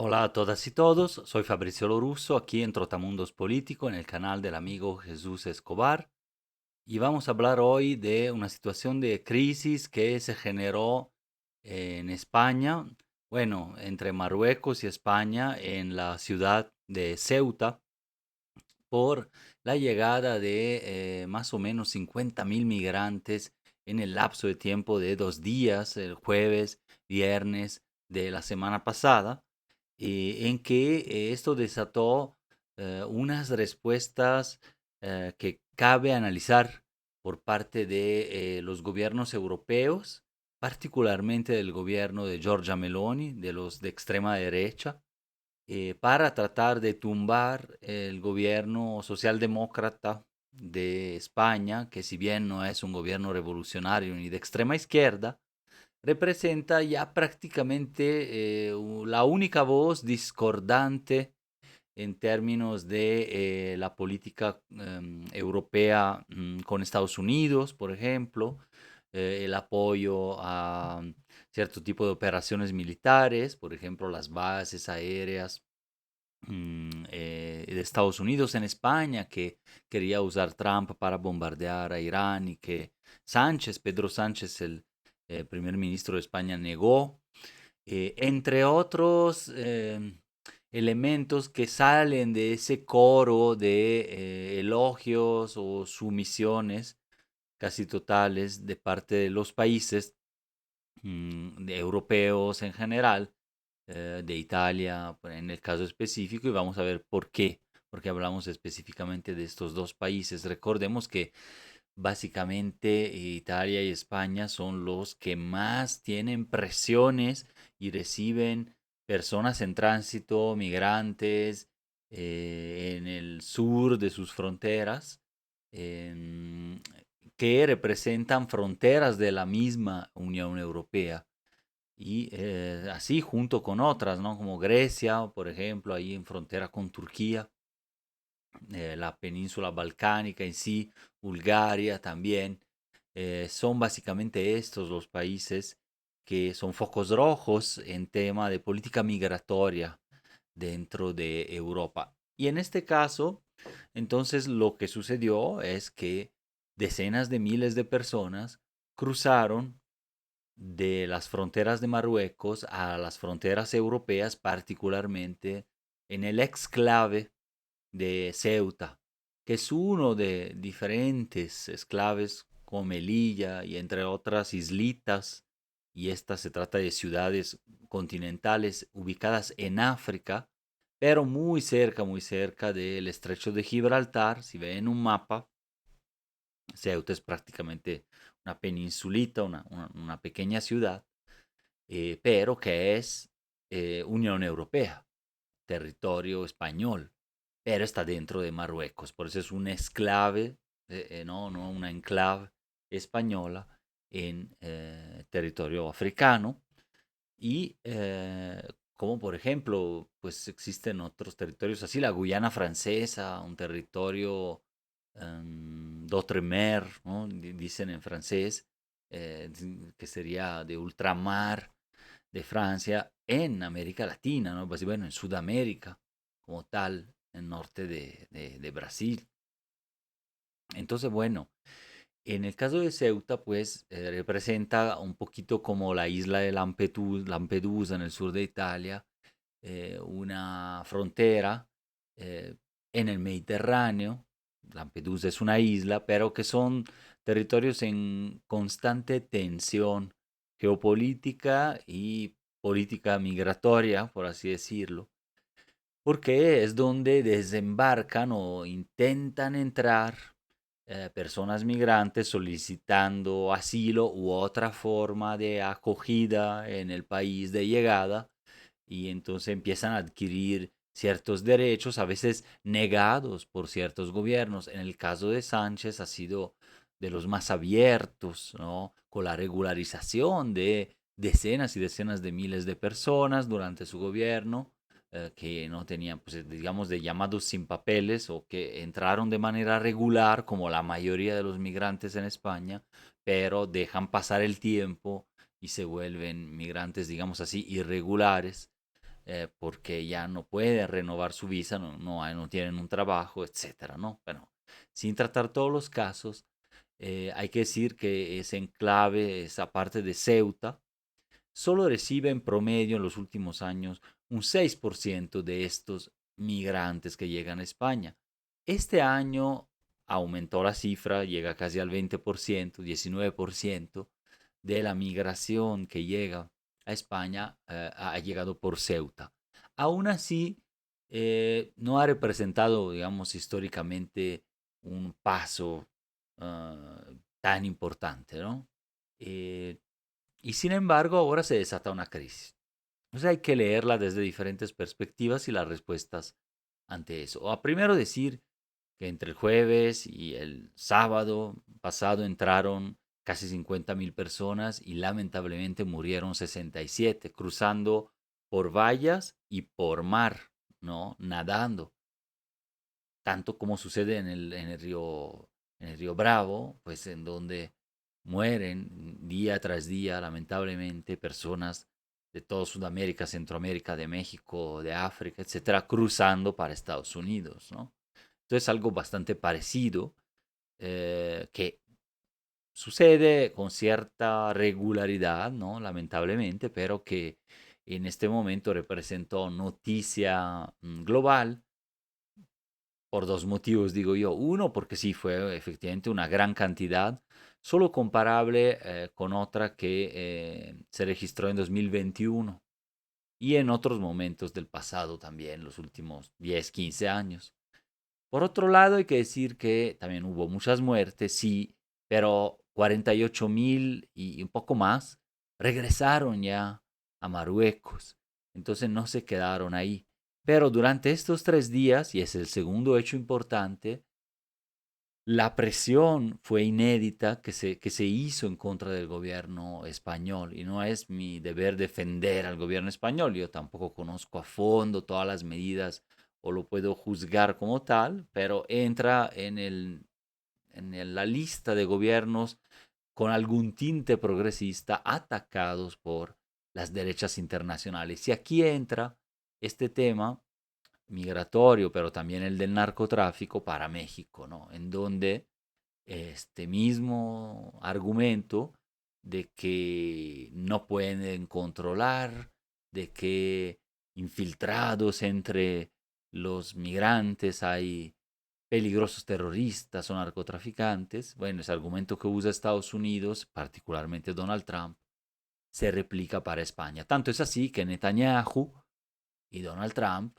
Hola a todas y todos, soy Fabricio Lorusso, aquí en Trotamundos Político, en el canal del amigo Jesús Escobar, y vamos a hablar hoy de una situación de crisis que se generó en España, bueno, entre Marruecos y España, en la ciudad de Ceuta, por la llegada de más o menos 50.000 migrantes en el lapso de tiempo de 2 días, el jueves, viernes de la semana pasada, en que esto desató unas respuestas que cabe analizar por parte de los gobiernos europeos, particularmente del gobierno de Giorgia Meloni, de los de extrema derecha, para tratar de tumbar el gobierno socialdemócrata de España, que si bien no es un gobierno revolucionario ni de extrema izquierda, representa ya prácticamente la única voz discordante en términos de la política europea con Estados Unidos, por ejemplo, el apoyo a cierto tipo de operaciones militares, por ejemplo, las bases aéreas de Estados Unidos en España, que quería usar Trump para bombardear a Irán y que Pedro Sánchez, el primer ministro de España, negó, entre otros elementos que salen de ese coro de elogios o sumisiones casi totales de parte de los países de europeos en general, de Italia en el caso específico, y vamos a ver por qué, porque hablamos específicamente de estos dos países. Recordemos que básicamente Italia y España son los que más tienen presiones y reciben personas en tránsito, migrantes, en el sur de sus fronteras, em, que representan fronteras de la misma Unión Europea. Y así junto con otras, ¿no? Como Grecia, por ejemplo, ahí en frontera con Turquía, la península balcánica en sí, Bulgaria también. Son básicamente estos los países que son focos rojos en tema de política migratoria dentro de Europa. Y en este caso, entonces lo que sucedió es que decenas de miles de personas cruzaron de las fronteras de Marruecos a las fronteras europeas, particularmente en el exclave de Ceuta, que es uno de diferentes exclaves como Melilla y entre otras islitas, y esta se trata de ciudades continentales ubicadas en África, pero muy cerca del estrecho de Gibraltar. Si ven un mapa, Ceuta es prácticamente una peninsulita, una pequeña ciudad, pero que es Unión Europea, territorio español, pero está dentro de Marruecos, por eso es un esclave, no una enclave española en territorio africano. Y como por ejemplo, pues existen otros territorios así, la Guyana francesa, un territorio d'outre-mer, ¿no? Dicen en francés, que sería de ultramar de Francia en América Latina, ¿no? Pues, bueno, en Sudamérica como tal, en norte de Brasil. Entonces, bueno, en el caso de Ceuta, pues representa un poquito como la isla de Lampedusa en el sur de Italia, una frontera eh, en el Mediterráneo. Lampedusa es una isla, pero que son territorios en constante tensión geopolítica y política migratoria, por así decirlo, porque es donde desembarcan o intentan entrar personas migrantes solicitando asilo u otra forma de acogida en el país de llegada, y entonces empiezan a adquirir ciertos derechos, a veces negados por ciertos gobiernos. En el caso de Sánchez ha sido de los más abiertos, ¿no? Con la regularización de decenas y decenas de miles de personas durante su gobierno, que no tenían, pues, digamos, de llamados sin papeles o que entraron de manera regular, como la mayoría de los migrantes en España, pero dejan pasar el tiempo y se vuelven migrantes, digamos así, irregulares, porque ya no pueden renovar su visa, no tienen un trabajo, etcétera, ¿no? Bueno, sin tratar todos los casos, hay que decir que ese enclave, esa parte de Ceuta, solo recibe en promedio en los últimos años un 6% de estos migrantes que llegan a España. Este año aumentó la cifra, llega casi al 20%, 19% de la migración que llega a España ha llegado por Ceuta. Aún así, no ha representado, digamos, históricamente un paso tan importante, ¿no? Eh, y sin embargo, ahora se desata una crisis. O sea, hay que leerla desde diferentes perspectivas y las respuestas ante eso. O a primero decir que entre el jueves y el sábado pasado entraron casi 50.000 personas y lamentablemente murieron 67, cruzando por vallas y por mar, ¿no? Nadando. Tanto como sucede en el río Bravo, pues en donde mueren día tras día, lamentablemente, personas de toda Sudamérica, Centroamérica, de México, de África, etcétera, cruzando para Estados Unidos, ¿no? Entonces, algo bastante parecido que sucede con cierta regularidad, ¿no? Lamentablemente, pero que en este momento representó noticia global por dos motivos, digo yo. Uno, porque sí, fue efectivamente una gran cantidad, solo comparable con otra que se registró en 2021 y en otros momentos del pasado también, los últimos 10, 15 años. Por otro lado, hay que decir que también hubo muchas muertes, sí, pero 48.000 y un poco más regresaron ya a Marruecos. Entonces no se quedaron ahí. Pero durante estos 3 días, y es el segundo hecho importante, la presión fue inédita que se hizo en contra del gobierno español. Y no es mi deber defender al gobierno español. Yo tampoco conozco a fondo todas las medidas o lo puedo juzgar como tal, pero entra la lista de gobiernos con algún tinte progresista atacados por las derechas internacionales. Y aquí entra este tema migratorio, pero también el del narcotráfico para México, ¿no? En donde este mismo argumento de que no pueden controlar, de que infiltrados entre los migrantes hay peligrosos terroristas o narcotraficantes, bueno, ese argumento que usa Estados Unidos, particularmente Donald Trump, se replica para España. Tanto es así que Netanyahu y Donald Trump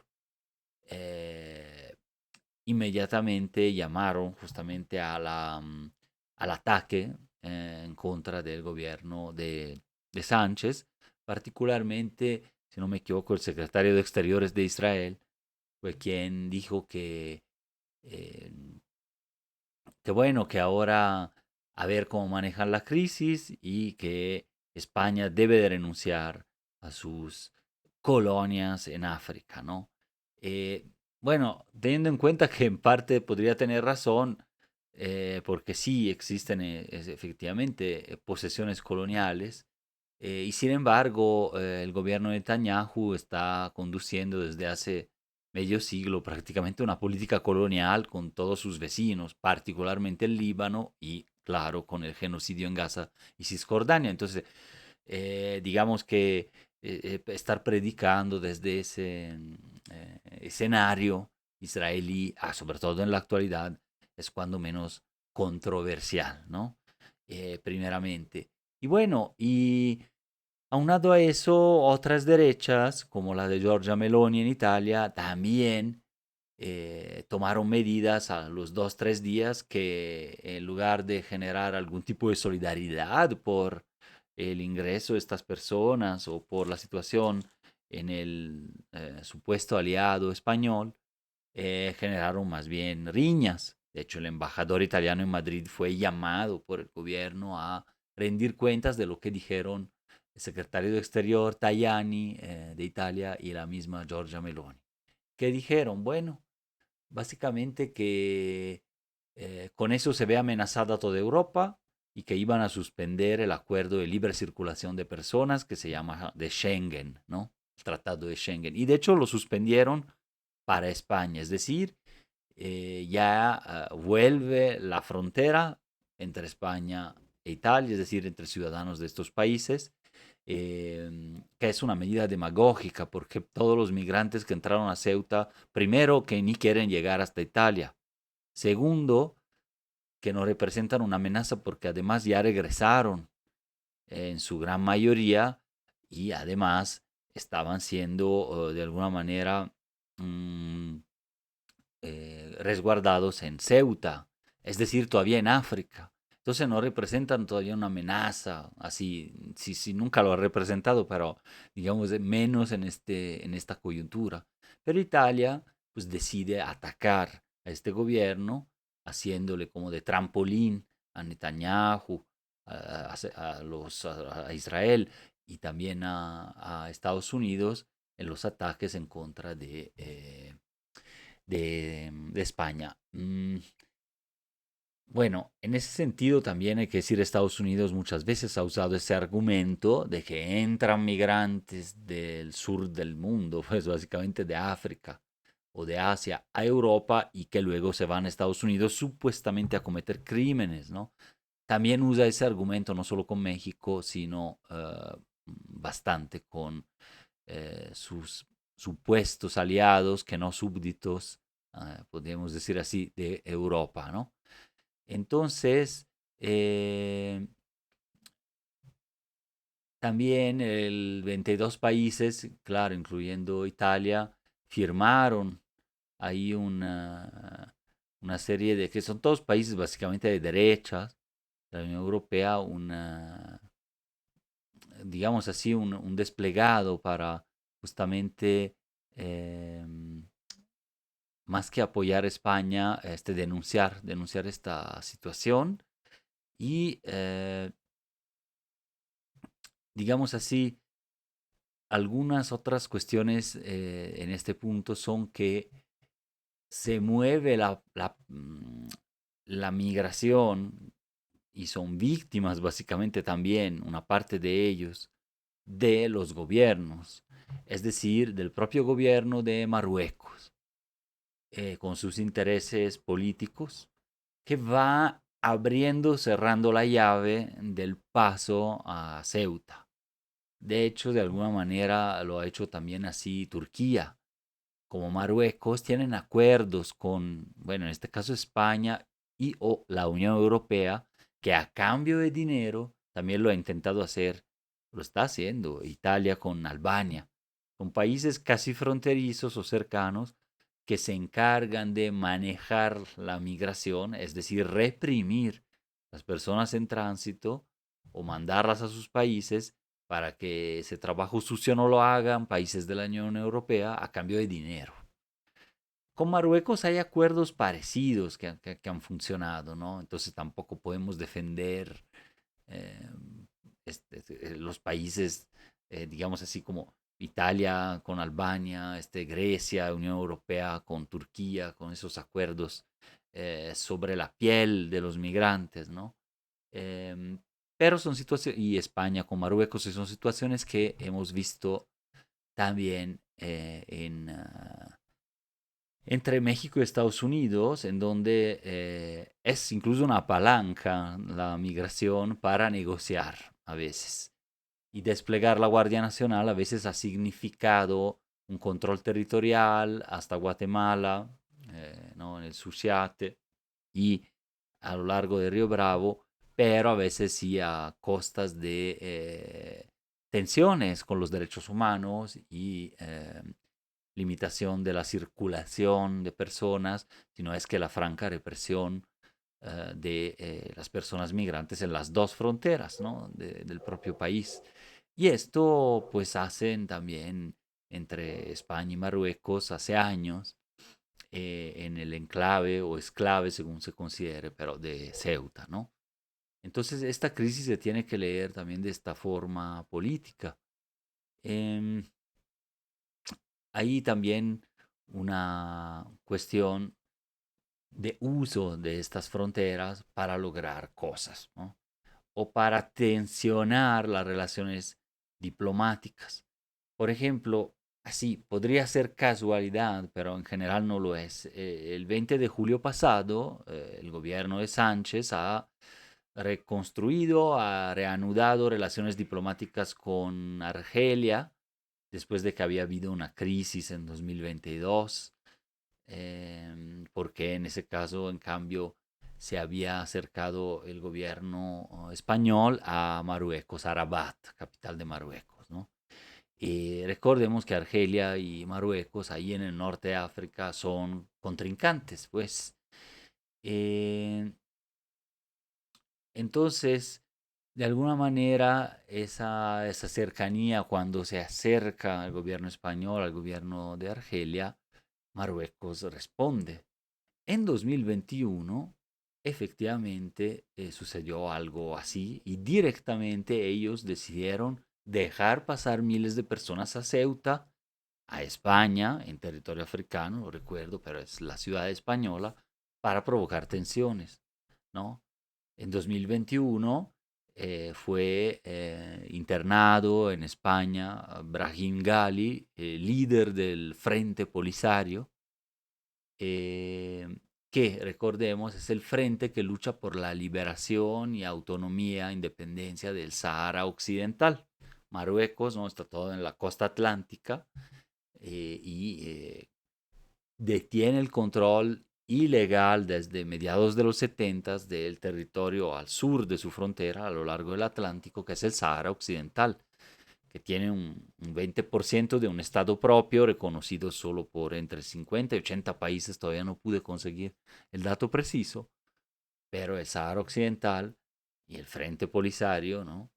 eh, inmediatamente llamaron justamente al ataque en contra del gobierno de Sánchez, particularmente, si no me equivoco, el secretario de Exteriores de Israel fue quien dijo eh, que bueno, que ahora a ver cómo manejan la crisis y que España debe de renunciar a sus colonias en África, ¿no? Eh, bueno, teniendo en cuenta que en parte podría tener razón, porque sí existen efectivamente posesiones coloniales, y sin embargo el gobierno de Netanyahu está conduciendo desde hace medio siglo prácticamente una política colonial con todos sus vecinos, particularmente el Líbano y, claro, con el genocidio en Gaza y Cisjordania. Entonces, digamos que estar predicando desde ese escenario israelí, sobre todo en la actualidad, es cuando menos controversial, ¿no? Primeramente. Y bueno, y aunado a eso, otras derechas, como la de Giorgia Meloni en Italia, también tomaron medidas a los 2, 3 días que en lugar de generar algún tipo de solidaridad por el ingreso de estas personas o por la situación en el supuesto aliado español, generaron más bien riñas. De hecho, el embajador italiano en Madrid fue llamado por el gobierno a rendir cuentas de lo que dijeron el secretario de Exterior Tajani de Italia y la misma Giorgia Meloni. ¿Qué dijeron? Bueno, básicamente que con eso se ve amenazada toda Europa y que iban a suspender el acuerdo de libre circulación de personas que se llama de Schengen, ¿no? el Tratado de Schengen. Y de hecho lo suspendieron para España, es decir, ya vuelve la frontera entre España e Italia, es decir, entre ciudadanos de estos países, que es una medida demagógica porque todos los migrantes que entraron a Ceuta, primero, que ni quieren llegar hasta Italia, segundo, que no representan una amenaza porque además ya regresaron en su gran mayoría y además estaban siendo de alguna manera mm, resguardados en Ceuta, es decir, todavía en África. Entonces no representan todavía una amenaza, así, sí, sí, nunca lo ha representado, pero digamos menos en esta coyuntura. Pero Italia pues decide atacar a este gobierno, haciéndole como de trampolín a Netanyahu, a Israel y también a Estados Unidos en los ataques en contra de España. Bueno, en ese sentido también hay que decir Estados Unidos muchas veces ha usado ese argumento de que entran migrantes del sur del mundo, pues básicamente de África o de Asia a Europa y que luego se van a Estados Unidos supuestamente a cometer crímenes, ¿no? También usa ese argumento no solo con México, sino bastante con sus supuestos aliados, que no súbditos, podríamos decir así, de Europa, ¿no? Entonces, eh, también el 22 países, claro, incluyendo Italia, firmaron ahí una serie de, que son todos países básicamente de derechas, la Unión Europea, digamos así, un desplegado para justamente eh, más que apoyar a España, denunciar esta situación y, digamos así, algunas otras cuestiones en este punto son que se mueve la migración y son víctimas básicamente también, una parte de ellos, de los gobiernos, es decir, del propio gobierno de Marruecos, con sus intereses políticos que va abriendo, cerrando la llave del paso a Ceuta. De hecho, de alguna manera lo ha hecho también así Turquía. Como Marruecos tienen acuerdos con, bueno, en este caso España y o la Unión Europea, que a cambio de dinero también lo ha intentado hacer, lo está haciendo Italia con Albania. Son países casi fronterizos o cercanos que se encargan de manejar la migración, es decir, reprimir las personas en tránsito o mandarlas a sus países para que ese trabajo sucio no lo hagan países de la Unión Europea a cambio de dinero. Con Marruecos hay acuerdos parecidos que han funcionado, ¿no? Entonces tampoco podemos defender eh, los países, digamos así como Italia con Albania, Grecia, Unión Europea con Turquía, con esos acuerdos sobre la piel de los migrantes, ¿no? Em, pero son situaciones, y España con Marruecos, y son situaciones que hemos visto también entre México y Estados Unidos, en donde es incluso una palanca la migración para negociar a veces. Y desplegar la Guardia Nacional a veces ha significado un control territorial hasta Guatemala, ¿no? En el Suchiate y a lo largo de Río Bravo, pero a veces sí a costas de tensiones con los derechos humanos y limitación de la circulación de personas, sino es que la franca represión de las personas migrantes en las dos fronteras, ¿no? Del propio país. Y esto pues hacen también entre España y Marruecos hace años en el enclave o esclave, según se considere, pero de Ceuta, ¿no? Entonces esta crisis se tiene que leer también de esta forma política. Em, Hay también una cuestión de uso de estas fronteras para lograr cosas, ¿no? O para tensionar las relaciones diplomáticas. por ejemplo, así podría ser casualidad, pero en general no lo es. El 20 de julio pasado, el gobierno de Sánchez ha reconstruido, ha reanudado relaciones diplomáticas con Argelia, después de que había habido una crisis en 2022, porque en ese caso, en cambio, se había acercado el gobierno español a Marruecos, a Rabat, capital de Marruecos, ¿no? Y recordemos que Argelia y Marruecos, ahí en el norte de África, son contrincantes, pues. Eh, entonces, de alguna manera, esa cercanía cuando se acerca al gobierno español, al gobierno de Argelia, Marruecos responde. En 2021, efectivamente, sucedió algo así y directamente ellos decidieron dejar pasar miles de personas a Ceuta, a España, en territorio africano, lo recuerdo, pero es la ciudad española, para provocar tensiones, ¿no? En 2021 fue internado en España Brahim Ghali, líder del Frente Polisario, eh, que recordemos es el frente que lucha por la liberación y autonomía, independencia del Sahara Occidental. Marruecos, ¿no? Está todo en la costa atlántica y detiene el control ilegal desde mediados de los 70 del territorio al sur de su frontera, a lo largo del Atlántico, que es el Sahara Occidental, que tiene un 20% de un Estado propio reconocido solo por entre 50 y 80 países, todavía no pude conseguir el dato preciso, pero el Sahara Occidental y el Frente Polisario, ¿no?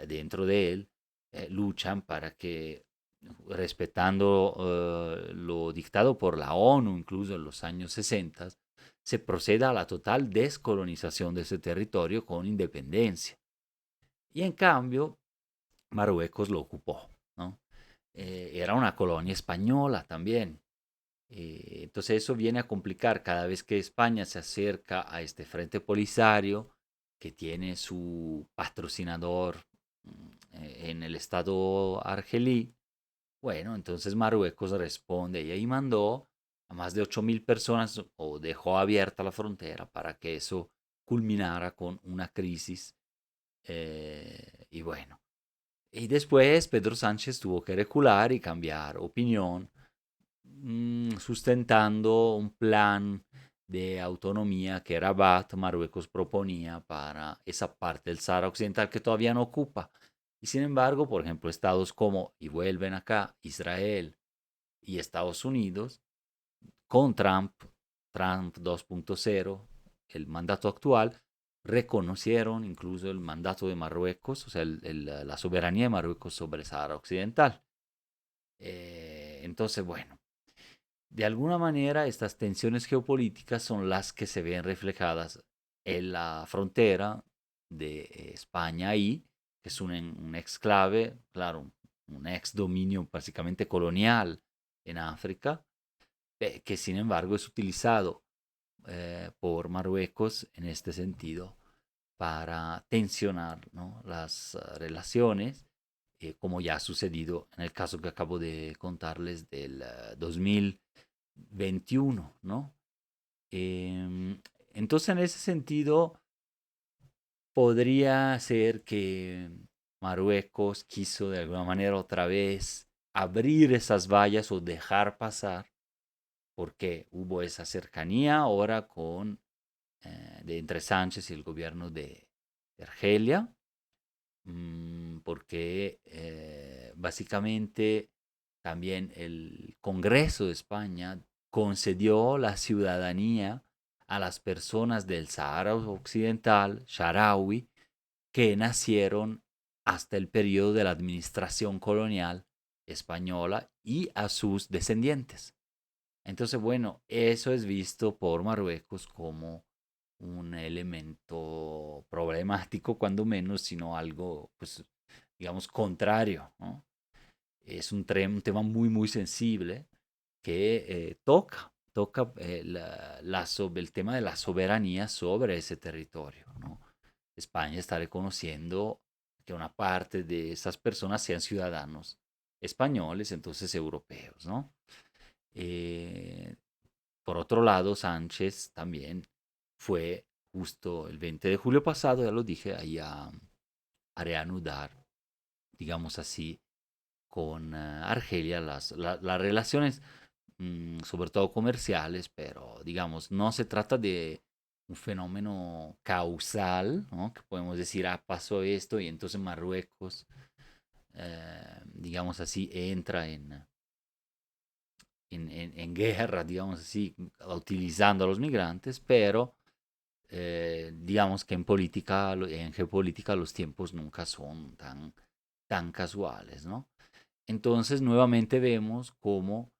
Dentro de él, luchan para que, respetando lo dictado por la ONU incluso en los años 60, se proceda a la total descolonización de ese territorio con independencia. Y en cambio, Marruecos lo ocupó, ¿no? Era una colonia española también. Entonces eso viene a complicar cada vez que España se acerca a este Frente Polisario, que tiene su patrocinador en el estado argelí. Bueno, entonces Marruecos responde y ahí mandó a más de 8.000 personas o dejó abierta la frontera para que eso culminara con una crisis. Y bueno, y después Pedro Sánchez tuvo que recular y cambiar opinión, sustentando un plan de autonomía que Rabat, Marruecos, proponía para esa parte del Sahara Occidental que todavía no ocupa. Y sin embargo, por ejemplo, estados como, y vuelven acá, Israel y Estados Unidos, con Trump 2.0, el mandato actual, reconocieron incluso el mandato de Marruecos, o sea, la soberanía de Marruecos sobre el Sahara Occidental. Entonces, bueno, de alguna manera estas tensiones geopolíticas son las que se ven reflejadas en la frontera de España ahí, que es un exclave, claro, un ex dominio básicamente colonial en África, que sin embargo es utilizado por Marruecos en este sentido para tensionar, ¿no? las relaciones, como ya ha sucedido en el caso que acabo de contarles del 2021, ¿no? Entonces, en ese sentido, podría ser que Marruecos quiso de alguna manera otra vez abrir esas vallas o dejar pasar, porque hubo esa cercanía ahora de entre Sánchez y el gobierno de Argelia, porque básicamente también el Congreso de España concedió la ciudadanía a las personas del Sahara Occidental, Saharaui, que nacieron hasta el periodo de la administración colonial española y a sus descendientes. Entonces, bueno, eso es visto por Marruecos como un elemento problemático, cuando menos, sino algo, pues, digamos, contrario, ¿no? Es un tema muy, muy sensible que toca el tema de la soberanía sobre ese territorio, ¿no? España está reconociendo que una parte de esas personas sean ciudadanos españoles, entonces europeos, ¿no? Eh, por otro lado, Sánchez también fue justo el 20 de julio pasado, ya lo dije, ahí a reanudar, digamos así, con Argelia las relaciones, sobre todo comerciales, pero digamos, no se trata de un fenómeno causal, ¿no? Que podemos decir, ah, pasó esto y entonces Marruecos, digamos así, entra en guerra, digamos así, utilizando a los migrantes, pero digamos que en política, en geopolítica, los tiempos nunca son tan casuales, ¿no? Entonces, nuevamente vemos cómo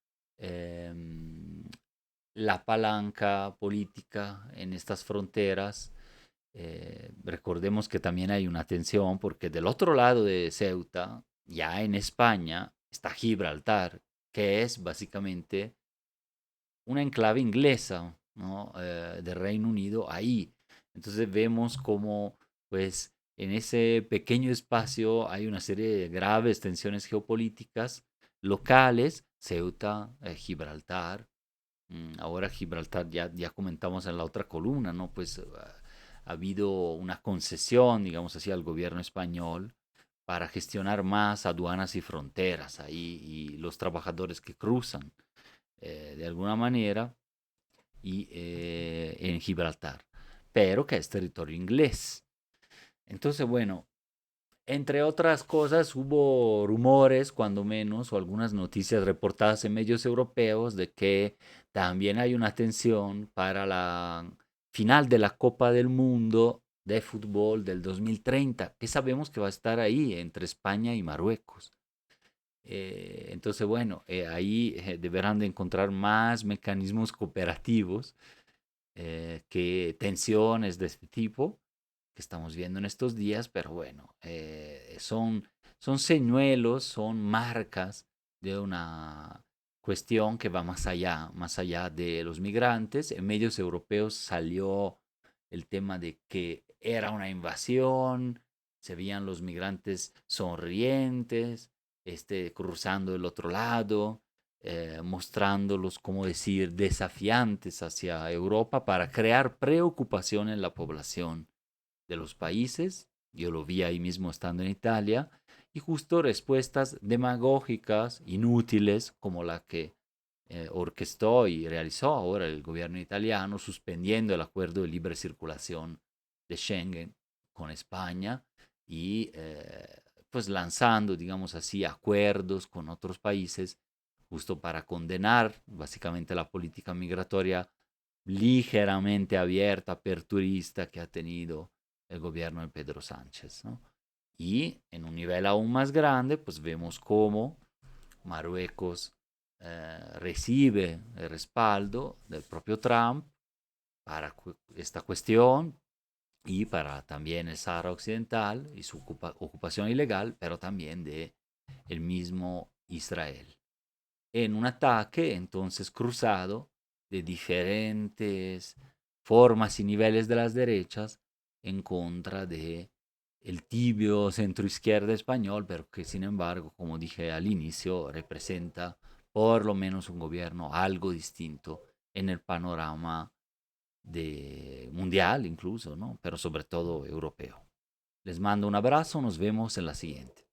la palanca política en estas fronteras, recordemos que también hay una tensión porque del otro lado de Ceuta, ya en España, está Gibraltar, que es básicamente una enclave inglesa, ¿no? Del Reino Unido ahí. Entonces vemos cómo, pues, en ese pequeño espacio hay una serie de graves tensiones geopolíticas locales, Ceuta, Gibraltar. Ahora Gibraltar ya comentamos en la otra columna, ¿no? Pues ha habido una concesión, digamos así, al gobierno español para gestionar más aduanas y fronteras ahí y los trabajadores que cruzan de alguna manera y en Gibraltar, pero que es territorio inglés. Entonces, bueno, entre otras cosas, hubo rumores, cuando menos, o algunas noticias reportadas en medios europeos de que también hay una tensión para la final de la Copa del Mundo de fútbol del 2030, que sabemos que va a estar ahí entre España y Marruecos. Entonces, bueno, ahí deberán de encontrar más mecanismos cooperativos que tensiones de este tipo que estamos viendo en estos días, pero bueno, son señuelos, son marcas de una cuestión que va más allá de los migrantes. En medios europeos salió el tema de que era una invasión, se veían los migrantes sonrientes, cruzando el otro lado, mostrándolos, como decir, desafiantes hacia Europa para crear preocupación en la población de los países. Yo lo vi ahí mismo estando en Italia. Y justo respuestas demagógicas, inútiles, como la que orquestó y realizó ahora el gobierno italiano, suspendiendo el acuerdo de libre circulación de Schengen con España y pues lanzando, digamos así, acuerdos con otros países justo para condenar básicamente la política migratoria ligeramente abierta, aperturista que ha tenido el gobierno de Pedro Sánchez, ¿no? Y en un nivel aún más grande, pues vemos cómo Marruecos recibe el respaldo del propio Trump para esta cuestión y para también el Sahara Occidental y su ocupación ilegal, pero también de el mismo Israel. En un ataque entonces cruzado de diferentes formas y niveles de las derechas en contra de el tibio centroizquierda español, pero que sin embargo, como dije al inicio, representa por lo menos un gobierno algo distinto en el panorama mundial incluso, ¿no? Pero sobre todo europeo. Les mando un abrazo, nos vemos en la siguiente.